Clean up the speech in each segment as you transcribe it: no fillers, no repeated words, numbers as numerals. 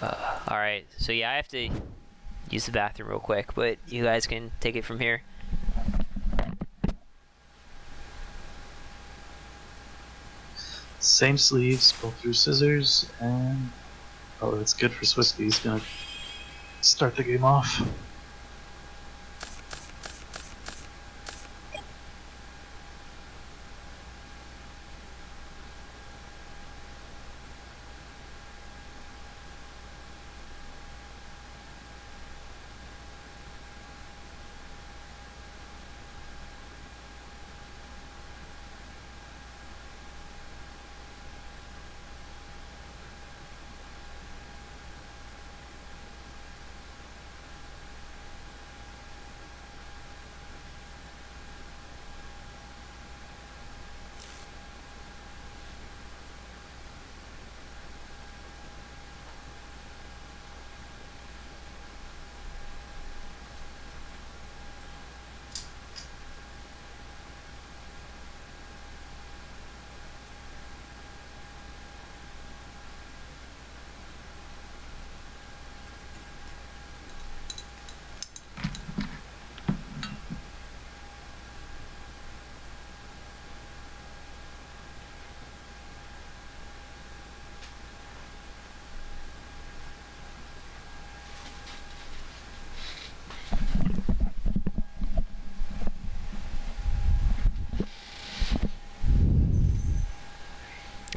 Alright, so yeah, I have to use the bathroom real quick, but you guys can take it from here. Same sleeves, pull through scissors, and oh, it's good for siwski. He's gonna start the game off.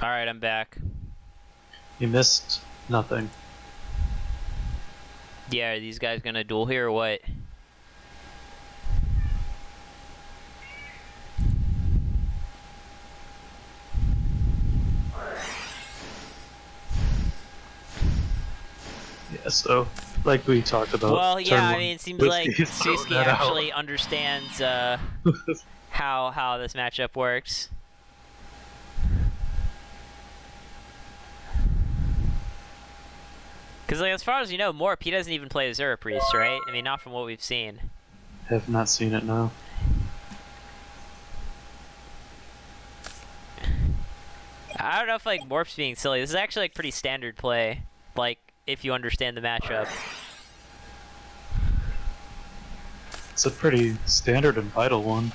Alright, I'm back. You missed nothing. Yeah, are these guys gonna duel here or what? Yeah, so like we talked about. Well, yeah, I mean, it seems like siwski actually out. understands how this matchup works. Because, like, as far as you know, Morpp, he doesn't even play Azura Priest, right? I mean, not from what we've seen. Have not seen it, no. I don't know if, like, Morpp's being silly. This is actually, like, pretty standard play. Like, if you understand the matchup. It's a pretty standard and vital one.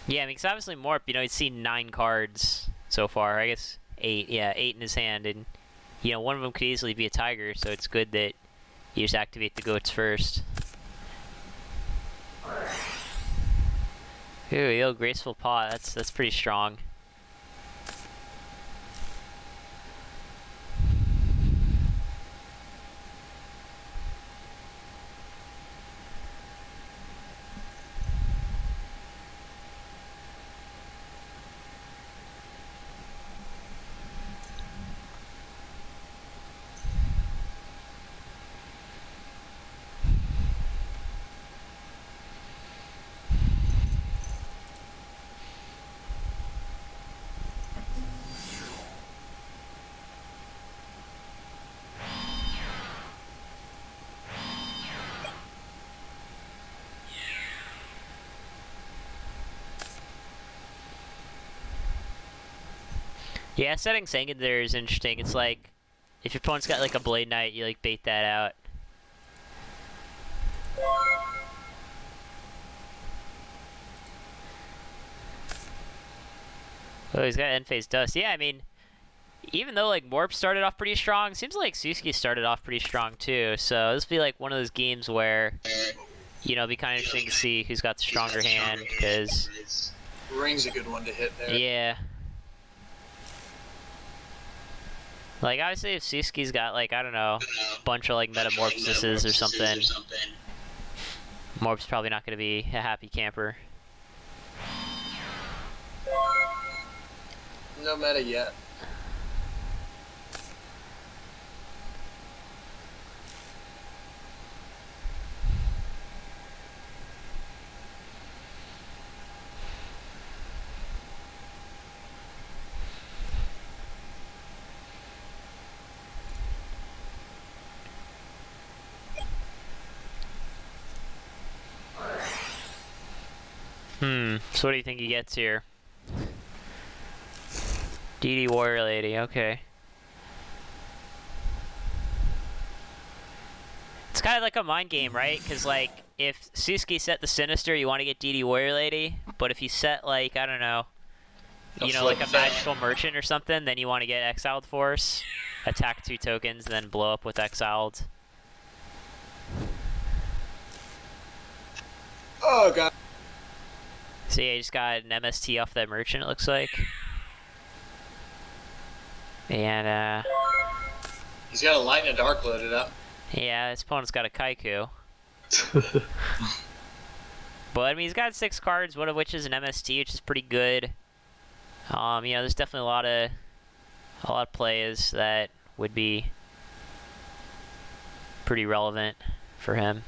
Yeah, I mean, because obviously Morpp, you know, he's seen 9 cards so far. I guess 8. Yeah, 8 in his hand. And, you know, one of them could easily be a tiger, so it's good that you just activate the goats first. Ooh, yo, graceful paw. That's pretty strong. Yeah, setting Sangan there is interesting. It's like, if your opponent's got like a Blade Knight, you like bait that out. Oh, he's got end phase dust. Yeah, I mean, even though like Morpp started off pretty strong, seems like siwski started off pretty strong too. So this will be like one of those games where, you know, it'll be kind of interesting to see who's got the stronger hand, because Ring's a good one to hit there. yeah. Like, obviously, if siwski's got, like, I don't know, a bunch of, like, metamorphoses or something, Morpp's probably not going to be a happy camper. No meta yet. So what do you think he gets here? DD Warrior Lady, okay. It's kind of like a mind game, right? Because, like, if siwski set the Sinister, you want to get DD Warrior Lady. But if you set, like, I don't know, you know, like a Magical Merchant or something, then you want to get Exiled Force, attack 2 tokens, and then blow up with Exiled. Oh, God. So yeah, you just got an MST off that Merchant, it looks like. And, He's got a Light and a Dark loaded up. yeah, his opponent's got a Kaiku. But, I mean, he's got 6 cards, one of which is an MST, which is pretty good. You know, there's definitely a lot of plays that would be pretty relevant for him.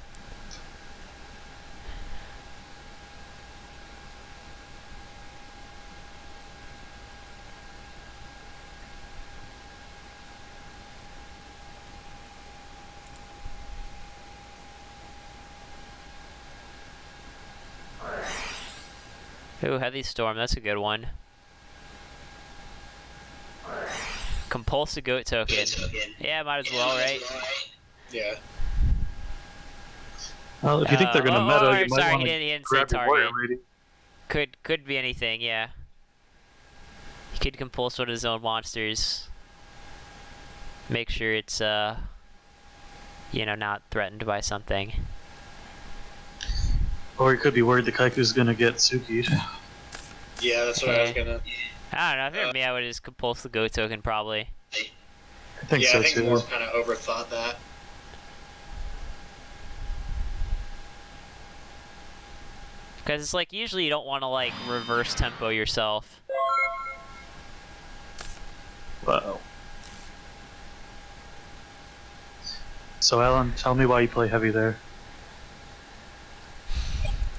Ooh, Heavy Storm, that's a good one. Compulse a goat token. Yeah, might as well, right? Yeah. Well, if you think they're gonna meta, you might sorry, want he to didn't say grab your Warrior target. Lady. Could be anything, yeah. He could compulse one of his own monsters. Make sure it's, you know, not threatened by something. Or he could be worried the Kaiku's gonna get Suki'd. Yeah, that's what I was gonna. I don't know, if it were me, I would just compulse the goat token, probably. I think Yeah, so I think too. Morpp kind of overthought that. Because it's like, usually you don't want to, like, reverse tempo yourself. Wow. So Alan, tell me why you play heavy there.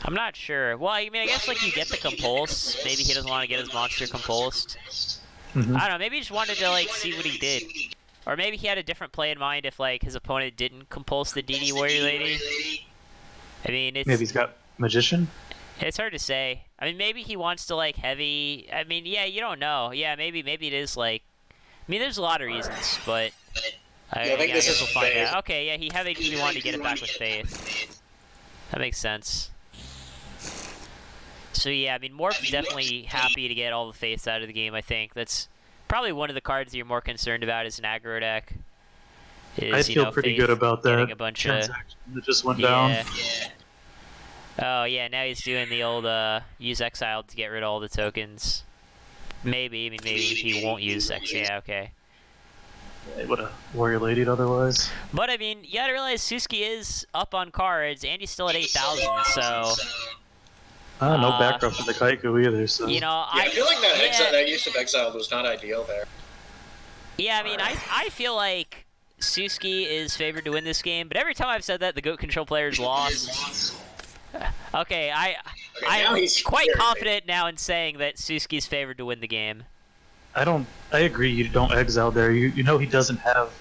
I'm not sure. Well, I mean, I guess, like, you get the compulse. Maybe he doesn't want to get his monster compulsed. I don't know, maybe he just wanted to, like, see what he did. Or maybe he had a different play in mind if, like, his opponent didn't compulse the DD Warrior Lady. I mean, it's... Maybe he's got Magician? It's hard to say. I mean, maybe he wants to, like, heavy... I mean, yeah, you don't know. Yeah, maybe it is, like... I mean, there's a lot of reasons, but... I think this guess is we'll find Faith. out. Okay, yeah, he heavy because he wanted to get it back with Faith. That makes sense. So yeah, I mean, Morpp's definitely happy to get all the Faiths out of the game, I think. That's probably one of the cards that you're more concerned about as an aggro deck. Is, I feel pretty good about that a bunch transaction that just went down. Oh yeah, now he's doing the old use Exiled to get rid of all the tokens. Maybe, I mean, maybe he won't use X. Yeah, okay. They would have Warrior Ladied otherwise. But I mean, you gotta realize siwski is up on cards, and he's still at 8,000, so... No backdrop for the Kaiku either, so... You know, Yeah, I feel like that use of Exiled was not ideal there. Yeah, I mean, I feel like siwski is favored to win this game, but every time I've said that, the GOAT control player's lost. Okay, I'm quite confident now in saying that siwski's favored to win the game. I agree you don't exile there. You know he doesn't have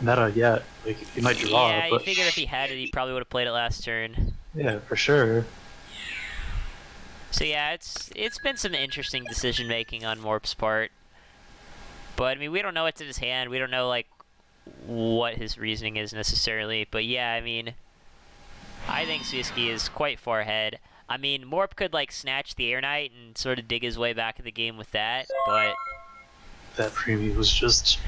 meta yet. Like, he might draw, Yeah, but... you figured if he had it, he probably would have played it last turn. Yeah, for sure. So yeah, it's been some interesting decision making on Morpp's part. But I mean, we don't know what's in his hand. We don't know like what his reasoning is necessarily. But yeah, I mean, I think siwski is quite far ahead. I mean, Morpp could like snatch the Air Knight and sort of dig his way back in the game with that, but that premium was just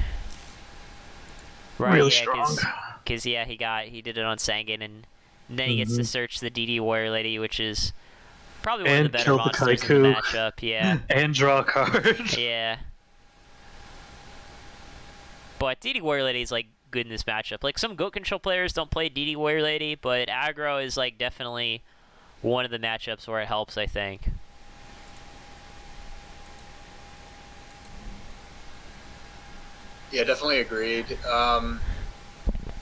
right, really yeah, strong. Because yeah, he did it on Sangan, and then he gets to search the DD Warrior Lady, which is probably one of the better monsters in the matchup. Yeah, and draw a card. Yeah. But DD Warrior Lady is like good in this matchup. Like some GOAT control players don't play DD Warrior Lady, but aggro is like definitely one of the matchups where it helps, I think. Yeah, definitely agreed.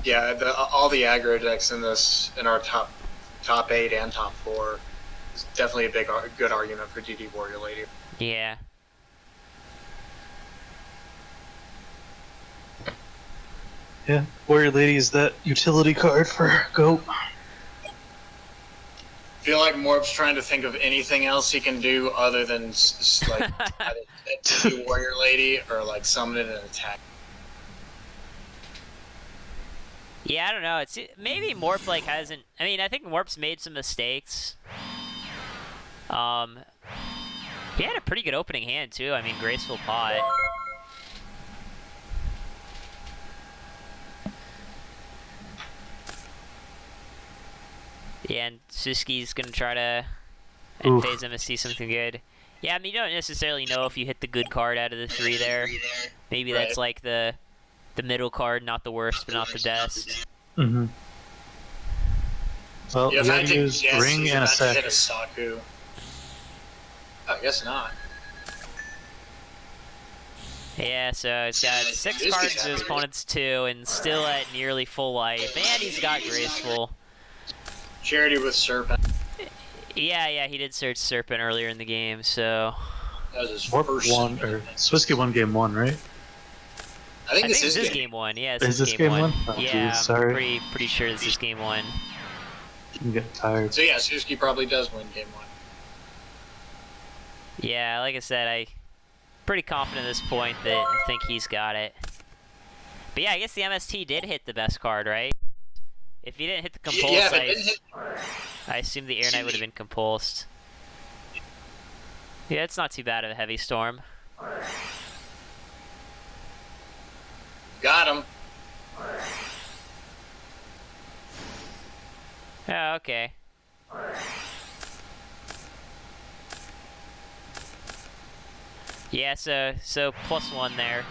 Yeah, all the aggro decks in our top 8 and top 4 is definitely a good argument for DD Warrior Lady. Yeah. Yeah, Warrior Lady is that utility card for GOAT. feel like Morpp's trying to think of anything else he can do other than like either be Warrior Lady or like summon it and attack. Yeah, I don't know. It's maybe Morpp like hasn't. I mean, I think Morpp's made some mistakes. He had a pretty good opening hand too. I mean, graceful pot. Yeah, and siwski's gonna try to end phase him to see something good. Yeah, I mean, you don't necessarily know if you hit the good card out of the 3 there. Maybe that's like the middle card, not the worst, but not the best. Mm-hmm. Well, Yeah, you gotta use ring and a hit sack. a Saku. I guess not. Yeah, so he's got 6 cards to his opponent's 2, and still at nearly full life. And he's got graceful. Charity with Serpent. Yeah, he did search Serpent earlier in the game, so... That was his Morpp first. won, or siwski won game 1, right? I think this this is is game 1. Yeah, Is this game 1? Oh, yeah, geez, sorry. I'm pretty sure this is game 1. I'm getting tired. So yeah, siwski probably does win game 1. Yeah, like I said, I'm pretty confident at this point that I think he's got it. But yeah, I guess the MST did hit the best card, right? If he didn't hit the compulse, Yeah, but didn't hit. I assume the Air Knight would have been compulsed. Yeah, it's not too bad of a heavy storm. Got him. Oh, okay. Yeah, so +1 there.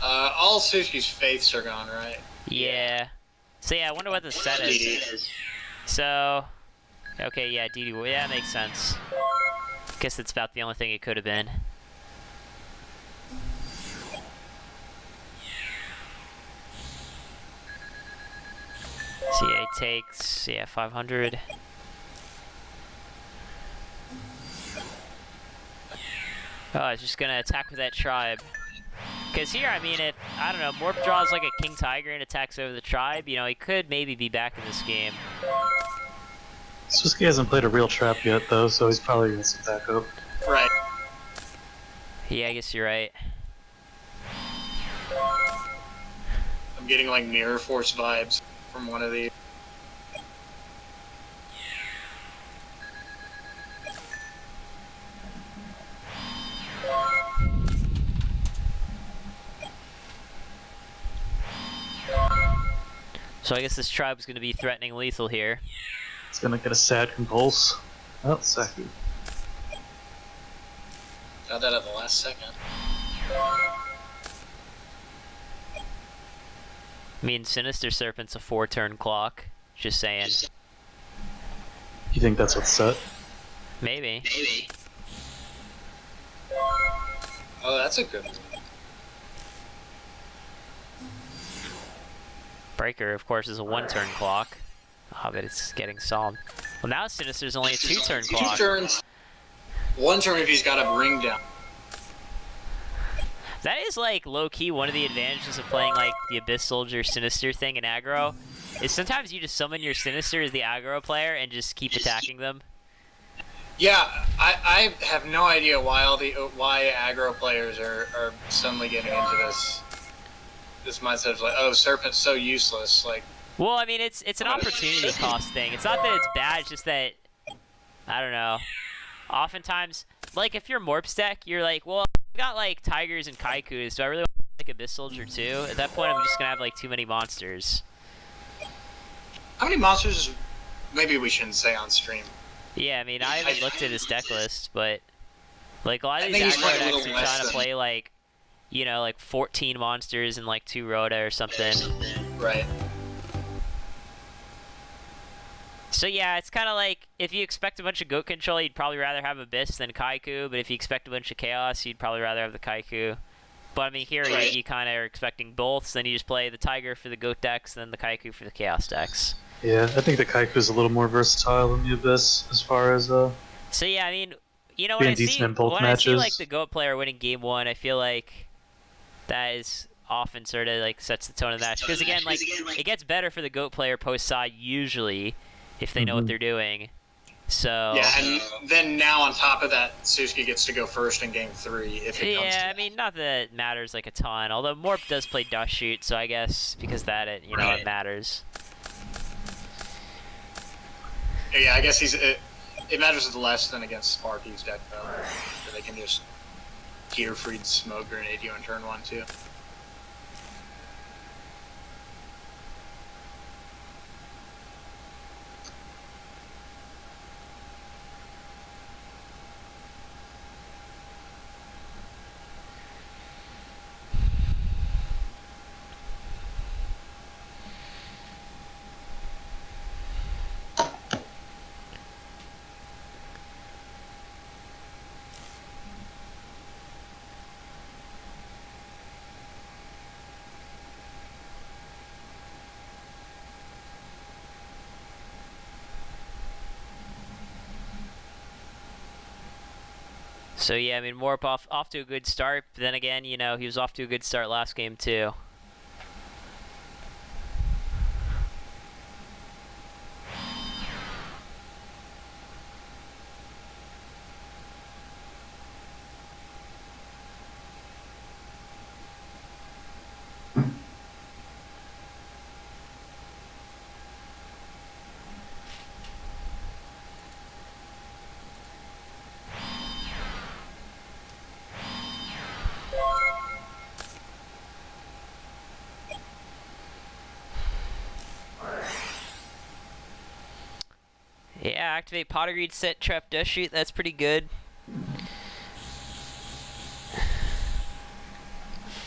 All siwski's faiths are gone, right? Yeah. So yeah, I wonder what the set is. So, okay, yeah, DD. Yeah, that makes sense. Guess that's about the only thing it could have been. So yeah, he takes 500. Oh, he's just gonna attack with that tribe. Because here, I mean, if, I don't know, Morpp draws like a King Tiger and attacks over the tribe, you know, he could maybe be back in this game. siwski hasn't played a real trap yet, though, so he's probably gonna sit back up. Right. Yeah, I guess you're right. I'm getting like Mirror Force vibes from one of these. So I guess this tribe is going to be threatening lethal here. It's gonna get a sad compulse. Oh, Saku. Got that at the last second. I mean, Sinister Serpent's a 4-turn clock. Just saying. You think that's what's set? Maybe. Oh, that's a good one. Breaker, of course, is a 1-turn clock. Oh, but it's getting solved. Well, now Sinister's only a 2-turn clock. 2 turns. 1 turn if he's got a ring down. That is, like, low-key one of the advantages of playing, like, the Abyss Soldier Sinister thing in aggro. Is sometimes you just summon your Sinister as the aggro player and just keep attacking them. Yeah, I have no idea why why aggro players are suddenly getting into this mindset of like, oh, Serpent's so useless. Like, Well, I mean, it's an opportunity cost thing. It's not that it's bad, it's just that, I don't know. Oftentimes, like, if you're Morpp's deck, you're like, well, I've got, like, Tigers and Kaikus. Do I really want to, like, Abyss Soldier too? At that point, I'm just going to have, like, too many monsters. how many monsters? Maybe we shouldn't say on stream. Yeah, I mean, I haven't looked at his deck list, but, like, a lot of I these think he's aggro playing a decks little are less trying to than- play, like, you know, like 14 monsters and, like, 2 Rhoda or something. Right. So yeah, it's kind of like, if you expect a bunch of goat control, you'd probably rather have Abyss than Kaiku, but if you expect a bunch of chaos, you'd probably rather have the Kaiku. But I mean, here Right. you kind of are expecting both, so then you just play the Tiger for the goat decks, and then the Kaiku for the chaos decks. Yeah, I think the Kaiku's a little more versatile than the Abyss as far as So yeah, I mean, you know, when Being I see decent in both when I see like matches. the goat player winning game 1, I feel like that is often sort of like sets the tone of the match. Because again, like it gets better for the goat player post side usually if they know what they're doing. So yeah, and then now on top of that, siwski gets to go first in game 3 if it comes to yeah, I that. mean, not that it matters like a ton. Although Morpp does play dust shoot, so I guess because that it it matters. Yeah, I guess it matters less than against Sparky's deck though, where they can just gear freed smoke grenade you in turn 1 too. So yeah, I mean, Morpp off to a good start. But then again, he was off to a good start last game too. Yeah, activate pot of greed, set trap dust shoot. That's pretty good.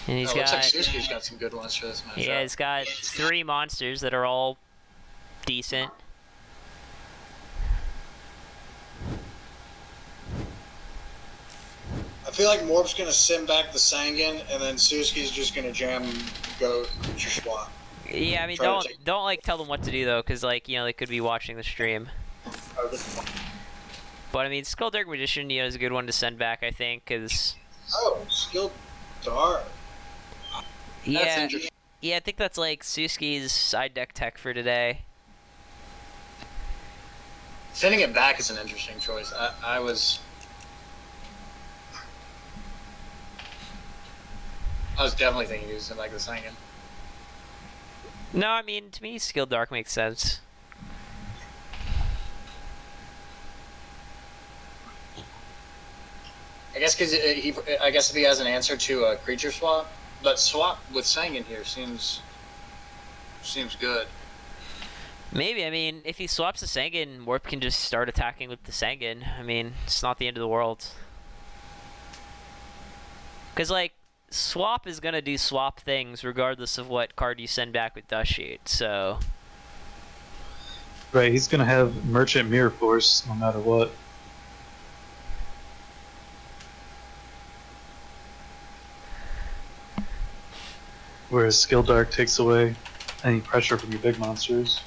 And he's Looks got like siwski's got some good ones for this match. he's got 3 monsters that are all decent. I feel like Morpp's gonna sim back the Sangan, and then siwski's just gonna jam Goat Creature Swap. Yeah, I mean, Try to don't like tell them what to do though, because like they could be watching the stream. But I mean, Skull Dark Magician, is a good one to send back, I think, because Oh, Skill Dark. yeah, interesting. I think that's like siwski's side deck tech for today. Sending it back is an interesting choice. I was definitely thinking using it like the Sangan. No, I mean, to me, Skill Dark makes sense. I guess because I guess if he has an answer to a creature swap, but swap with Sangan here seems good. Maybe, I mean, if he swaps the Sangan, Morpp can just start attacking with the Sangan. I mean, it's not the end of the world. Because, like, swap is going to do swap things regardless of what card you send back with Dust Shoot, so... Right, he's gonna have Merchant Mirror Force no matter what. Whereas Skill Dark takes away any pressure from your big monsters.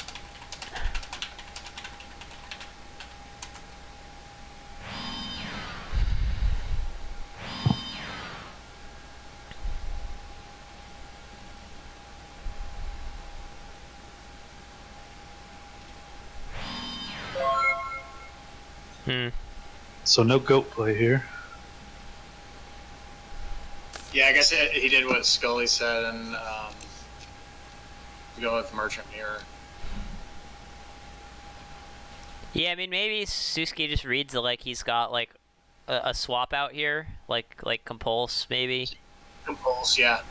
So no goat play here. Yeah, I guess he did what Scully said and go with Merchant Mirror. Yeah, I mean, maybe siwski just reads that, like, he's got, like, a swap out here. Like Compulse, maybe. Compulse, yeah.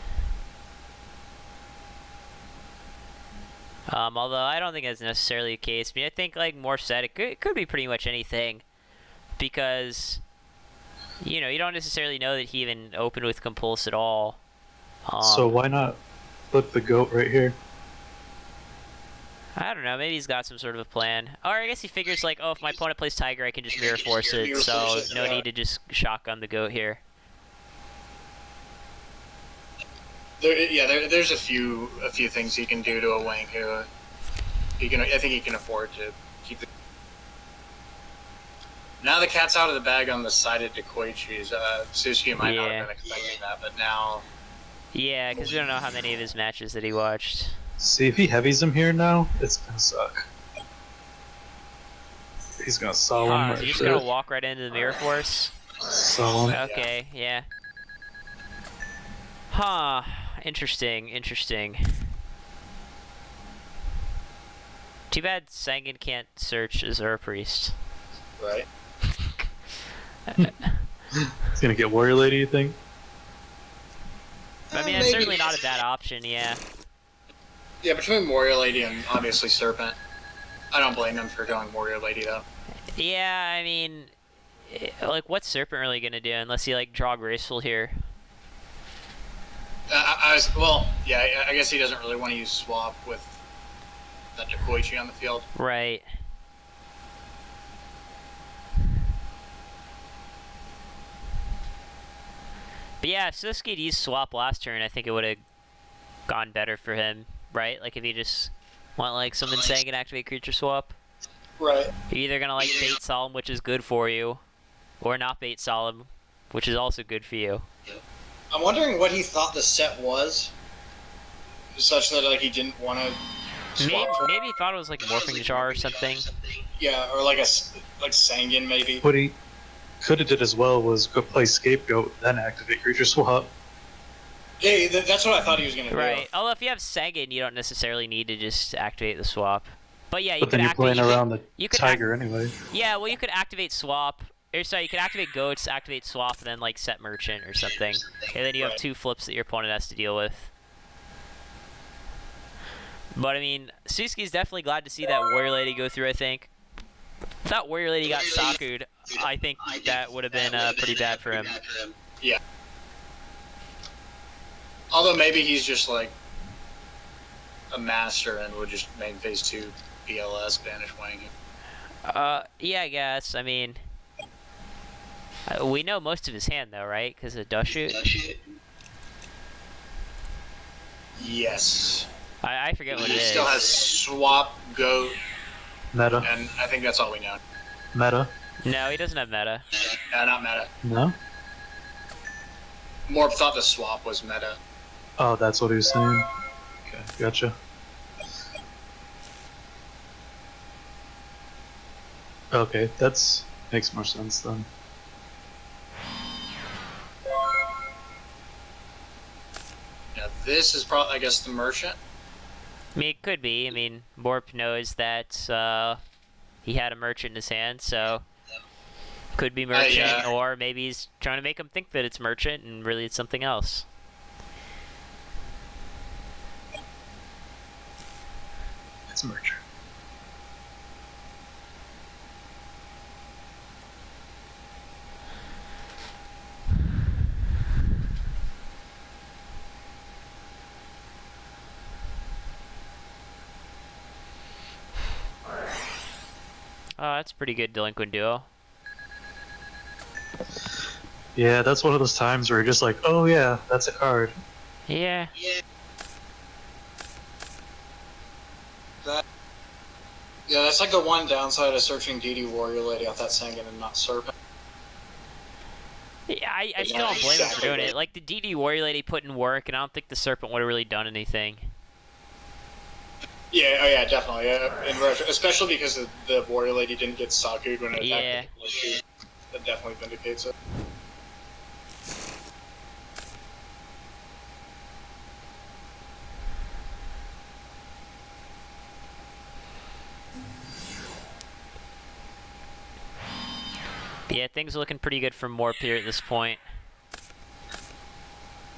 Although I don't think that's necessarily the case. I mean, I think, like Morpp said, it could be pretty much anything. Because, you don't necessarily know that he even opened with Compulse at all. So why not flip the goat right here? I don't know, maybe he's got some sort of a plan. Or I guess he figures, like, oh, if my opponent plays Tiger, I can just Mirror Force it, so no need to just shotgun the goat here. There's a few things he can do to a Wang here. I think he can afford to keep the... Now the cat's out of the bag on the sided to Koichi's. siwski might not have been expecting that, but now Yeah, because we don't know how many of his matches that he watched. See, if he heavies him here now, it's gonna suck. He's gonna solemn Huh, right is he just there. gonna walk right into the Mirror Force? Solemn. Okay, yeah. Huh, interesting, interesting. Too bad Sangan can't search Azure Priest. Right. He's gonna get Warrior Lady, you think? I mean, that's Maybe. certainly not a bad option, yeah. Yeah, between Warrior Lady and obviously Serpent. I don't blame him for going Warrior Lady, though. Yeah, I mean, like, what's Serpent really gonna do unless he, like, draw Graceful here? I guess he doesn't really want to use Swap with that Dekoichi on the field. Right. But yeah, if siwski used Swap last turn, I think it would have gone better for him, right? Like, if he just went, like, summon Sangan, activate creature swap. Right. You're either gonna, like, bait Solemn, which is good for you, or not bait Solemn, which is also good for you. I'm wondering what he thought the set was, such that like he didn't want to swap. Maybe he thought it was, like, Morphing Jar or something. Yeah, or like Sangan maybe. What he could have did as well was go play Scapegoat, then activate Creature Swap. Yeah, that's what I thought he was gonna do. Right. Although if you have Sangan, you don't necessarily need to just activate the swap. But yeah, you But could then you're playing around the Tiger anyway. Yeah, well, you could activate swap. Or sorry, you could activate Goats, activate swap, and then like set Merchant or something. And then you have 2 flips that your opponent has to deal with. But I mean, siwski's definitely glad to see that Warrior Lady go through, I think. If that Warrior Lady got Saku'd, I think that would have been pretty bad for him. Yeah. Although maybe he's just like a master and would just main phase 2 PLS Banish Wang. Yeah, I guess. I mean, we know most of his hand though, right? Because of Dust Shoot. Yes. I forget what it He is. still has Swap, Goat, Meta. and I think that's all we know. Meta. No, he doesn't have meta. No, not meta. No? Morpp thought the Swap was meta. Oh, that's what he was saying. Okay, gotcha. Okay, that's makes more sense then. Yeah, this is probably, I guess, the Merchant. I mean, it could be. I mean, Morpp knows that he had a Merchant in his hand, so could be Merchant, yeah. or maybe he's trying to make him think that it's Merchant and really it's something else. It's Merger. Oh, that's a pretty good Delinquent Duo. Yeah, that's one of those times where you're just like, oh yeah, that's a card. Yeah. Yeah, that's like the one downside of searching DD Warrior Lady off that Sangan and not Serpent. Yeah, I still don't blame him for doing it. Like, the DD Warrior Lady put in work, and I don't think the Serpent would have really done anything. Yeah, oh yeah, definitely. Yeah, in retro, especially because the Warrior Lady didn't get Saku'd when it attacked. Yeah. That definitely vindicates it. Yeah, things are looking pretty good for Morpp here at this point.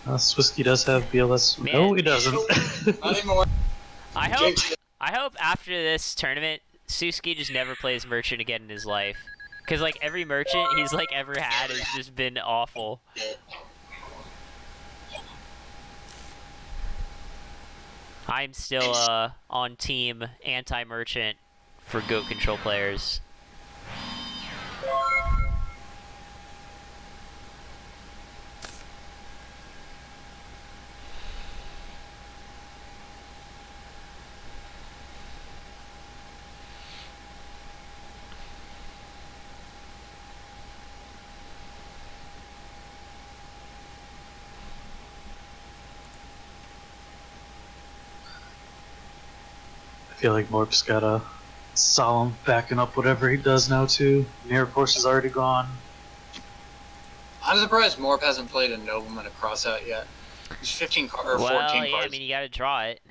siwski does have BLS. Man. No, he doesn't. Not anymore. I Jinxed it. hope after this tournament, siwski just never plays Merchant again in his life. Because, like, every Merchant he's, like, ever had has just been awful. I'm still, on team anti-Merchant for GOAT control players. feel like Morpp's got a solemn backing up whatever he does now too. Mirror Course is already gone. I'm surprised Morpp hasn't played a Nobleman across out yet. He's 15 or 14 Well, cards. yeah, I mean, you gotta draw it.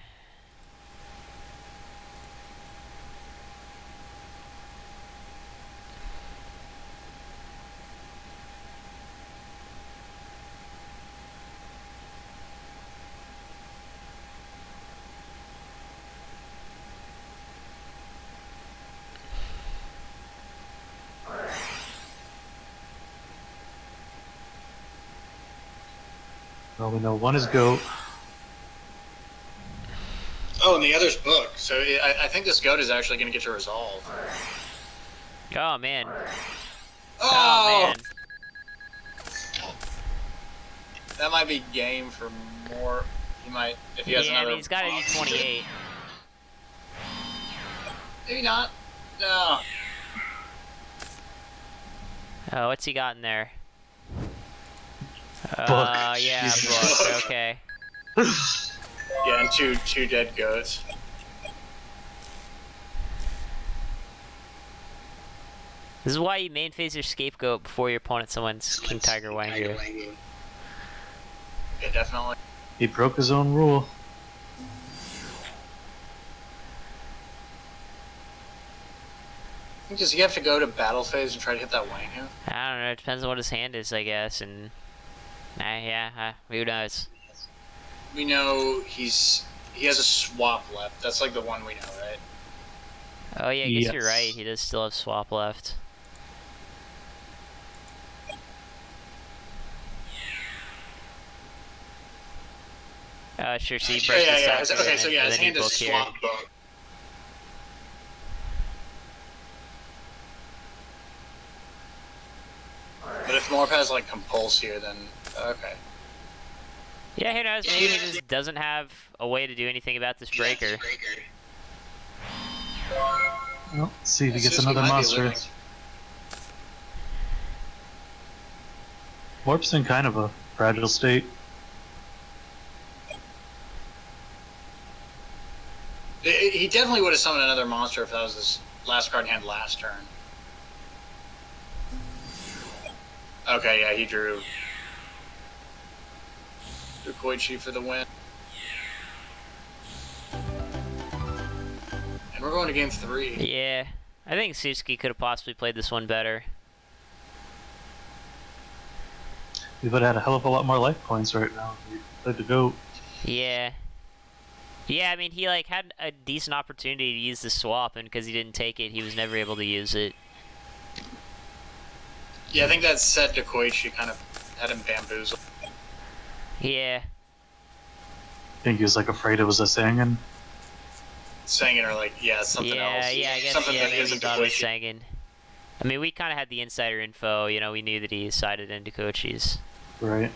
Well, we know one is Goat. Oh, and the other's Book. So I think this Goat is actually going to get to resolve. Oh, man. Oh! Oh, man. That might be game for more. He might, if he has Yeah, I another. mean, he's got to do 28. Maybe not. No. Oh, what's he got in there? Book. Yeah, Jesus. Book, okay. Yeah, and two dead goats. This is why you main phase your Scapegoat before your opponent summons King Tiger Wangu. Yeah, definitely. He broke his own rule. Does he have to go to battle phase and try to hit that Wangu? I don't know, it depends on what his hand is, I guess, and... who knows? We know he has a swap left. That's like the one we know, right? Oh yeah, I guess Yes. you're right, he does still have swap left. Sure, so you break Yeah. this out, Okay, so yeah, and his then you hand is book here. swap Book. But if Morpp has like Compulse here, then okay. Yeah, who knows, maybe he just doesn't have a way to do anything about this breaker. Well, let's see if he gets Siwski another might be monster. living. Morpp's in kind of a fragile state. He definitely would have summoned another monster if that was his last card in hand last turn. Okay, yeah, he drew Koichi for the win. And we're going to game 3. Yeah, I think Siwski could have possibly played this one better. We would have had a hell of a lot more life points right now if we played the Goat. Yeah. Yeah, I mean, he like had a decent opportunity to use the swap, and because he didn't take it, he was never able to use it. Yeah, I think that set to Koichi kind of had him bamboozled. Yeah. I think he was like afraid it was a Sangan. Saying it or like, yeah, something else. Yeah, I guess, something yeah, that maybe he isn't thought it was Koichi. Sangan. I mean, we kind of had the insider info, you know, we knew that he decided into Koichi's. Right.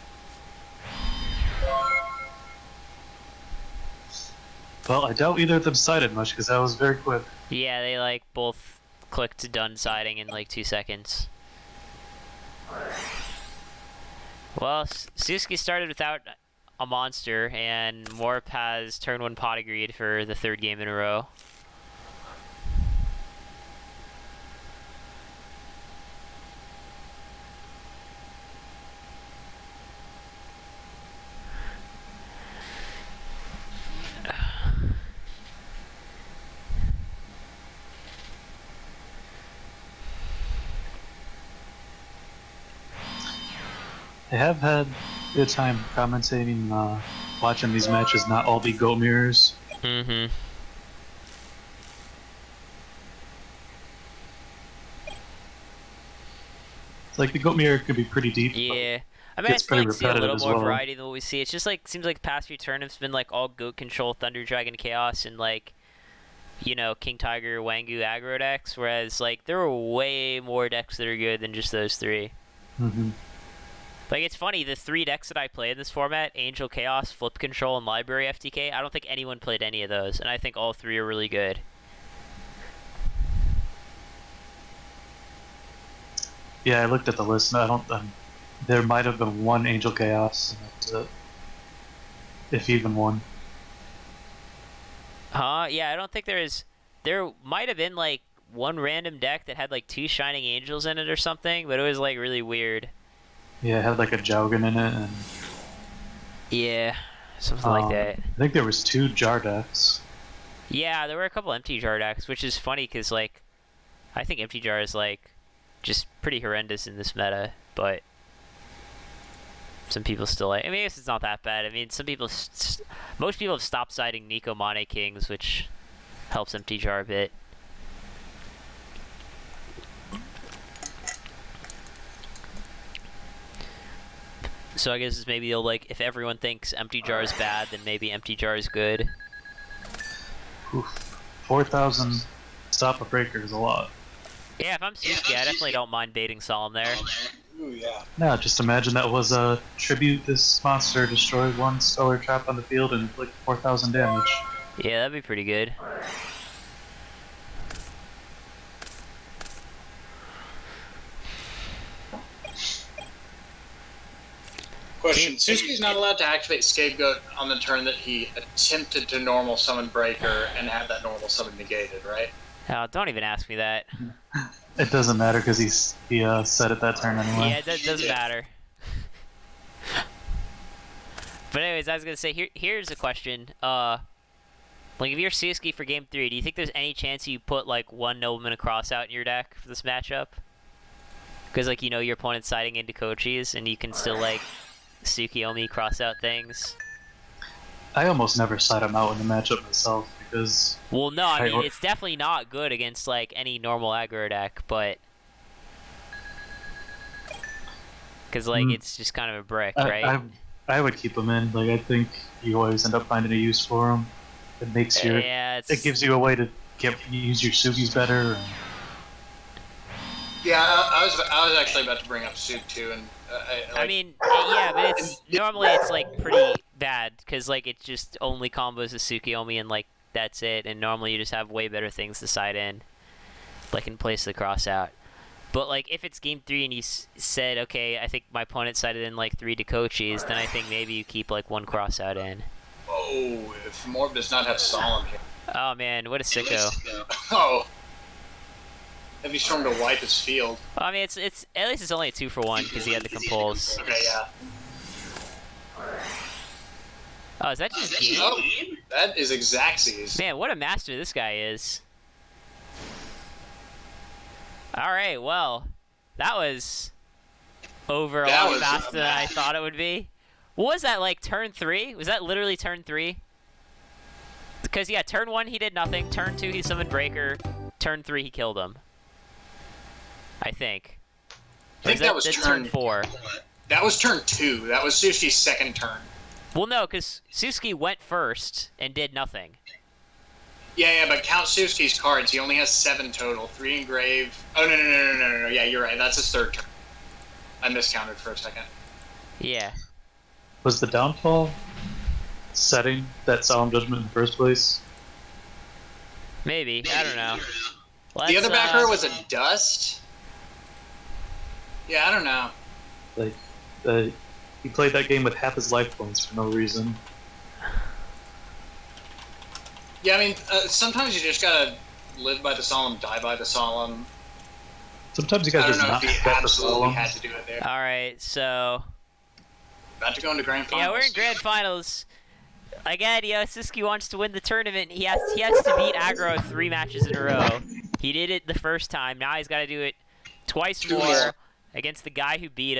Well, I doubt either of them decided much because that was very quick. Yeah, they like both clicked to done siding in like 2 seconds. Well, Siwski started without a monster, and Morpp has turn 1 pot agreed for the 3rd game in a row. I have had a good time commentating, watching these matches not all be Goat mirrors. Mm-hmm. It's like the Goat mirror could be pretty deep. Yeah. I mean, I Gets still like pretty to see a repetitive little as more well. variety than what we see. It's just like, seems like the past few tournaments have been like all Goat control, Thunder Dragon Chaos, and like, you know, King Tiger, Wangu aggro decks, whereas like there are way more decks that are good than just those 3. Mm-hmm. Like, it's funny, the 3 decks that I play in this format, Angel Chaos, Flip Control, and Library FTK, I don't think anyone played any of those, and I think all 3 are really good. Yeah, I looked at the list and I don't. There might have been one Angel Chaos, and that's it. If even one. Yeah, I don't think there is. There might have been like one random deck that had like 2 Shining Angels in it or something, but it was like really weird. Yeah, it had like a Jowgen in it, and Yeah, something like that. I think there was 2 jar decks. Yeah, there were a couple empty jar decks, which is funny because like I think empty jar is like just pretty horrendous in this meta, but some people still like. I mean, I guess it's not that bad. I mean, some people, most people have stopped siding Nico Mane Kings, which helps empty jar a bit. So I guess maybe they'll like, if everyone thinks empty jar is bad, then maybe empty jar is good. Oof. 4,000 stop a breaker is a lot. Yeah, if I'm siwski, I definitely don't mind baiting Solemn there. Ooh, yeah. Yeah, just imagine that was a tribute. This monster destroyed 1 stellar trap on the field and like 4,000 damage. Yeah, that'd be pretty good. Question: Siwski's not allowed to activate Scapegoat on the turn that he attempted to normal summon Breaker and have that normal summon negated, right? Oh, don't even ask me that. It doesn't matter because he said it that turn anyway. Yeah, that doesn't matter. But anyways, I was gonna say here's a question. Like if you're siwski for game 3, do you think there's any chance you put like 1 Nobleman Cross out in your deck for this matchup? Because like your opponent's siding into Kochis and you can still like Tsukiyomi cross out things. I almost never side him out in the matchup myself because. Well, no, I mean it's definitely not good against like any normal aggro deck, but because like it's just kind of a brick, right? I would keep him in. Like I think you always end up finding a use for him. It makes your it gives you a way to use your Sugis better. And... Yeah, I was actually about to bring up Sug too, and I mean, yeah, but it's normally it's like pretty bad because like it just only combos the Tsukiyomi and like that's it, and normally you just have way better things to side in, like in place of the cross out. But like if it's game 3 and you said, okay, I think my opponent sided in like 3 Dekochis, then I think maybe you keep like 1 cross out in. Oh, if Morpp does not have Solemn here. Oh man, what a sicko. Oh. Heavy Storm to wipe his field. Well, I mean, it's at least it's only a 2-for-1 because he had the compulse. Okay, yeah. Oh, is that just game? Oh, that is Xaxes. Man, what a master this guy is. Alright, well, that was over a lot faster than I thought it would be. What was that, like, turn 3? Was that literally turn 3? Because, yeah, turn 1 he did nothing, turn 2 he summoned Breaker, turn 3 he killed him. I think. I think that was turn 4. That was turn 2. That was Siwski's second turn. Well, no, because siwski went first and did nothing. Yeah, but count Siwski's cards. He only has 7 total. 3 engraved. Oh, no. Yeah, you're right. That's his third turn. I miscounted for a second. Yeah. Was the downfall setting that Solemn Judgment in the first place? Maybe. I don't know. The other backer was a Dust? Yeah, I don't know. Like, he played that game with half his life points for no reason. Yeah, I mean, sometimes you just gotta live by the Solemn, die by the Solemn. Sometimes you gotta just not bet the Solemn. Had to do it there. Alright, so... About to go into Grand Finals. Yeah, we're in Grand Finals. Again, siwski wants to win the tournament. He has to beat aggro 3 matches in a row. He did it the first time. Now he's got to do it twice more against the guy who beat him.